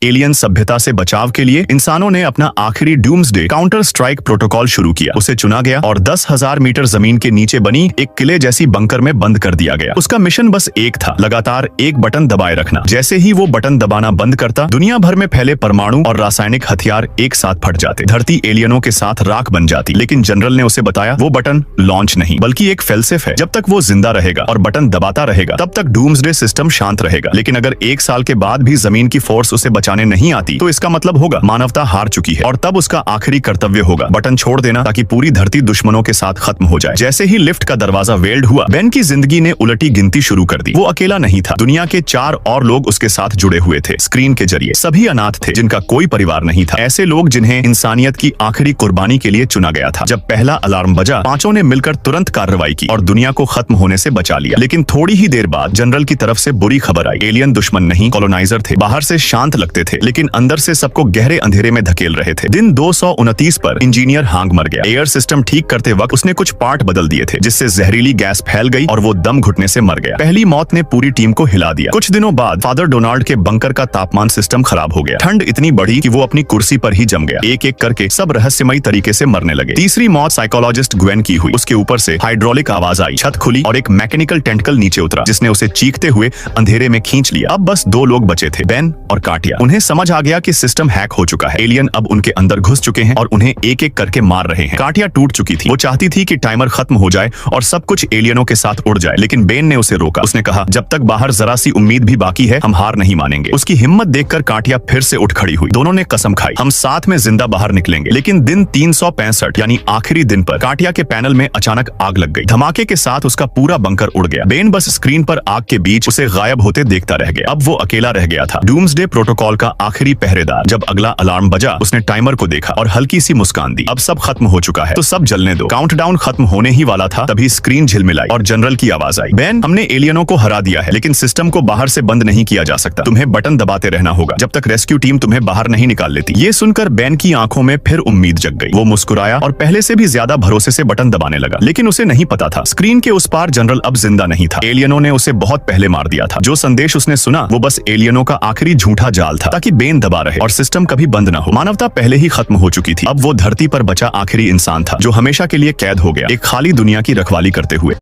Alien सभ्यता से बचाव के लिए इंसानों ने अपना आखिरी डूम्सडे काउंटर स्ट्राइक प्रोटोकॉल शुरू किया। उसे चुना गया और 10,000 मीटर जमीन के नीचे बनी एक किले जैसी बंकर में बंद कर दिया गया। उसका मिशन बस एक था, लगातार एक बटन दबाए रखना। जैसे ही वो बटन दबाना बंद करता, दुनिया भर में फैले परमाणु और रासायनिक हथियार एक साथ फट जाते। धरती एलियनों के साथ राख बन जाती। लेकिन जनरल ने उसे बताया वो बटन लॉन्च नहीं बल्कि एक फेल्सिफ है। जब तक वो जिंदा रहेगा और बटन दबाता रहेगा तब तक डूम्सडे सिस्टम शांत रहेगा। लेकिन अगर 1 साल के बाद भी जमीन की फोर्स उसे बचाने नहीं आती तो इसका मतलब होगा मानवता हार चुकी है और तब उसका आखिरी कर्तव्य होगा बटन छोड़ देना, ताकि पूरी धरती दुश्मनों के साथ खत्म हो जाए। जैसे ही लिफ्ट का दरवाजा वेल्ड हुआ, बेन की जिंदगी ने उलटी गिनती शुरू कर दी। वो अकेला नहीं था, दुनिया के 4 और लोग उसके साथ जुड़े हुए थे स्क्रीन के जरिए। सभी अनाथ थे, जिनका कोई परिवार नहीं था। ऐसे लोग जिन्हें इंसानियत की आखिरी कुर्बानी के लिए चुना गया था। जब पहला अलार्म बजा, 5 ने मिलकर तुरंत कार्रवाई की और दुनिया को खत्म होने से बचा लिया। लेकिन थोड़ी ही देर बाद जनरल की तरफ से बुरी खबर आई। एलियन दुश्मन नहीं, कॉलोनाइजर थे। बाहर से शांत लगते थे लेकिन अंदर से सबको गहरे अंधेरे में धकेल रहे थे। दिन 229 पर इंजीनियर हांग मर गया। एयर सिस्टम ठीक करते वक्त उसने कुछ पार्ट बदल दिए थे, जिससे जहरीली गैस फैल गई और वो दम घुटने से मर गया। पहली मौत ने पूरी टीम को हिला दिया। कुछ दिनों बाद फादर डोनाल्ड के बंकर का तापमान सिस्टम खराब हो गया। ठंड इतनी बढ़ी कि वो अपनी कुर्सी पर ही जम गया। एक एक करके सब रहस्यमयी तरीके से मरने लगे। तीसरी मौत साइकोलॉजिस्ट ग्वेन की हुई। उसके ऊपर से हाइड्रोलिक आवाज आई, छत खुली और एक मैकेनिकल टेंटकल नीचे उतरा, जिसने उसे चीखते हुए अंधेरे में खींच लिया। अब बस 2 लोग बचे थे, बेन और काटिया। उन्हें समझ आ गया कि सिस्टम हैक हो चुका है। एलियन अब उनके अंदर घुस चुके हैं और उन्हें एक एक करके मार रहे हैं। काटिया टूट चुकी थी। वो चाहती थी कि टाइमर खत्म हो जाए और सब कुछ एलियनों के साथ उड़ जाए, लेकिन बेन ने उसे रोका। उसने कहा, जब तक बाहर जरा सी उम्मीद भी बाकी है, हम हार नहीं मानेंगे। उसकी हिम्मत देखकर काटिया फिर से उठ खड़ी हुई। दोनों ने कसम खाई, हम साथ में जिंदा बाहर निकलेंगे। लेकिन दिन 365 यानी आखिरी दिन पर काटिया के पैनल में अचानक आग लग गई। धमाके के साथ उसका पूरा बंकर उड़ गया। बेन बस स्क्रीन पर आग के बीच उसे गायब होते देखता रह गया। अब वो अकेला रह गया था, डूम्सडे प्रोटोकॉल का आखिरी पहरेदार। जब अगला अलार्म बजा, उसने टाइमर को देखा और हल्की सी मुस्कान दी। अब सब खत्म हो चुका है, तो सब जलने दो। काउंटडाउन खत्म होने ही वाला था, तभी स्क्रीन झिलमिलाई और जनरल की आवाज आई, बेन, हमने एलियनों को हरा दिया है, लेकिन सिस्टम को बाहर से बंद नहीं किया जा सकता। तुम्हें बटन दबाते रहना होगा जब तक रेस्क्यू टीम तुम्हें बाहर नहीं निकाल लेती। ये सुनकर बेन की आंखों में फिर उम्मीद जग गई। वो मुस्कुराया और पहले से भी ज्यादा भरोसे से बटन दबाने लगा। लेकिन उसे नहीं पता था, स्क्रीन के उस पार जनरल अब जिंदा नहीं था। एलियनों ने उसे बहुत पहले मार दिया था। जो संदेश उसने सुना वो बस एलियनों का आखिरी झूठा जाल था, ताकि बेन दबा रहे और सिस्टम कभी बंद न हो। मानवता पहले ही खत्म हो चुकी थी। अब वो धरती पर बचा आखिरी इंसान था, जो हमेशा के लिए कैद हो गया, एक खाली दुनिया की रखवाली करते हुए।